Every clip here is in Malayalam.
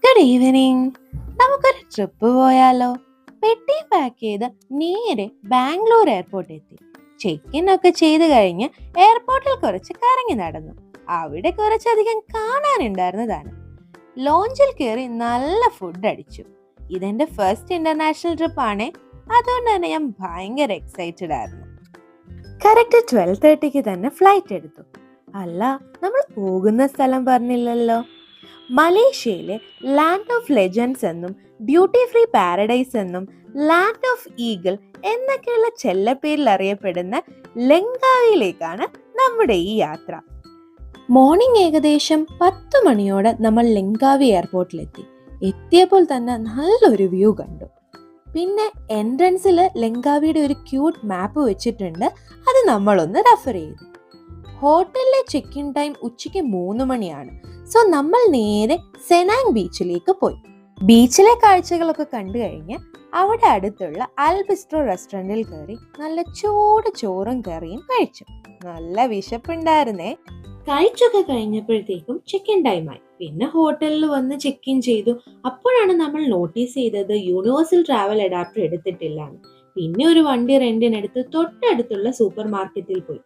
Good evening. നമുക്കൊരു ട്രിപ്പ് പോയാലോ? പെട്ടി പാക്ക് ചെയ്ത് നേരെ ബാംഗ്ലൂർ എയർപോർട്ട് എത്തി. ചെക്ക് ഇൻ ഒക്കെ ചെയ്ത് കഴിഞ്ഞ് എയർപോർട്ടിൽ കുറച്ച് കറങ്ങി നടന്നു. അവിടെ കുറച്ചധികം കാണാനുണ്ടായിരുന്നതാണ്. ലോഞ്ചിൽ കയറി നല്ല ഫുഡ് അടിച്ചു. ഇതെന്റെ ഫസ്റ്റ് ഇന്റർനാഷണൽ ട്രിപ്പ് ആണേ, അതുകൊണ്ട് തന്നെ ഞാൻ ഭയങ്കര എക്സൈറ്റഡ് ആയിരുന്നു. കറക്റ്റ് 12:30 തന്നെ ഫ്ലൈറ്റ് എടുത്തു. അല്ല, നമ്മൾ പോകുന്ന സ്ഥലം പറഞ്ഞില്ലല്ലോ. മലേഷ്യയിലെ ലാൻഡ് ഓഫ് ലെജൻഡ്സ് എന്നും ഡ്യൂട്ടി ഫ്രീ പാരഡൈസ് എന്നും ലാൻഡ് ഓഫ് ഈഗിൾ എന്നൊക്കെയുള്ള ചെല്ലപ്പേരിൽ അറിയപ്പെടുന്ന ലങ്കാവിയിലേക്കാണ് നമ്മുടെ ഈ യാത്ര. മോർണിംഗ് ഏകദേശം 10 മണിയോടെ നമ്മൾ ലങ്കാവി എയർപോർട്ടിലെത്തി. എത്തിയപ്പോൾ തന്നെ നല്ലൊരു വ്യൂ കണ്ടു. പിന്നെ എൻട്രൻസിൽ ലങ്കാവിയുടെ ഒരു ക്യൂട്ട് മാപ്പ് വെച്ചിട്ടുണ്ട്, അത് നമ്മളൊന്ന് റെഫർ ചെയ്തു. ഹോട്ടലിലെ ചെക്ക് ഇൻ ടൈം ഉച്ചയ്ക്ക് 3 മണിയാണ്. സോ നമ്മൾ നേരെ സെനാങ് ബീച്ചിലേക്ക് പോയി. ബീച്ചിലെ കാഴ്ചകളൊക്കെ കണ്ടു കഴിഞ്ഞ് അവിടെ അടുത്തുള്ള അൽബിസ്ട്രോ റെസ്റ്റോറൻറ്റിൽ കയറി നല്ല ചൂട് ചോറും കറിയും കഴിച്ചു. നല്ല വിശപ്പുണ്ടായിരുന്നേ. കഴിച്ചൊക്കെ കഴിഞ്ഞപ്പോഴത്തേക്കും ചെക്ക് ഇൻ ടൈമായി. പിന്നെ ഹോട്ടലിൽ വന്ന് ചെക്ക് ഇൻ ചെയ്തു. അപ്പോഴാണ് നമ്മൾ നോട്ടീസ് ചെയ്തത് യൂണിവേഴ്സൽ ട്രാവൽ അഡാപ്റ്റർ എടുത്തിട്ടില്ല. പിന്നെ ഒരു വണ്ടി റെന്റിനെടുത്ത് തൊട്ടടുത്തുള്ള സൂപ്പർ മാർക്കറ്റിൽ പോയി.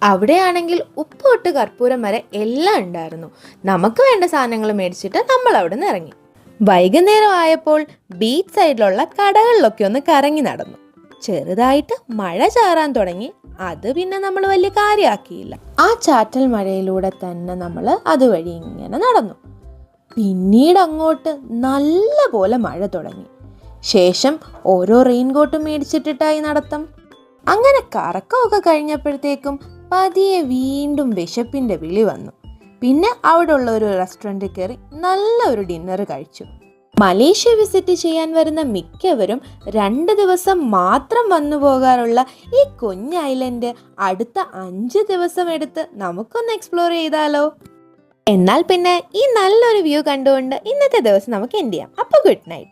അവിടെയാണെങ്കിൽ ഉപ്പ് തൊട്ട് കർപ്പൂരം വരെ എല്ലാം ഉണ്ടായിരുന്നു. നമുക്ക് വേണ്ട സാധനങ്ങൾ മേടിച്ചിട്ട് നമ്മൾ അവിടെ നിന്ന് ഇറങ്ങി. വൈകുന്നേരം ആയപ്പോൾ ബീച്ച് സൈഡിലുള്ള കടകളിലൊക്കെ ഒന്ന് കറങ്ങി നടന്നു. ചെറുതായിട്ട് മഴ ചാറാൻ തുടങ്ങി. അത് പിന്നെ നമ്മൾ വലിയ കാര്യമാക്കിയില്ല. ആ ചാറ്റൽ മഴയിലൂടെ തന്നെ നമ്മൾ അതുവഴി ഇങ്ങനെ നടന്നു. പിന്നീട് അങ്ങോട്ട് നല്ല പോലെ മഴ തുടങ്ങി. ശേഷം ഓരോ റെയിൻകോട്ടും മേടിച്ചിട്ടിട്ടായി നടത്തം. അങ്ങനെ കറക്കമൊക്കെ കഴിഞ്ഞപ്പോഴത്തേക്കും പതിയെ വീണ്ടും വിശപ്പിന്റെ വിളി വന്നു. പിന്നെ അവിടെ ഉള്ള ഒരു റെസ്റ്റോറൻറ്റിൽ കയറി നല്ല ഒരു ഡിന്നർ കഴിച്ചു. മലേഷ്യ വിസിറ്റ് ചെയ്യാൻ വരുന്ന മിക്കവരും 2 ദിവസം മാത്രം വന്നു പോകാറുള്ള ഈ കുഞ്ഞ് ഐലൻഡ് അടുത്ത 5 ദിവസം എടുത്ത് നമുക്കൊന്ന് എക്സ്പ്ലോർ ചെയ്താലോ? എന്നാൽ പിന്നെ ഈ നല്ലൊരു വ്യൂ കണ്ടുകൊണ്ട് ഇന്നത്തെ ദിവസം നമുക്ക് എൻഡ് ചെയ്യാം. അപ്പോൾ ഗുഡ് നൈറ്റ്.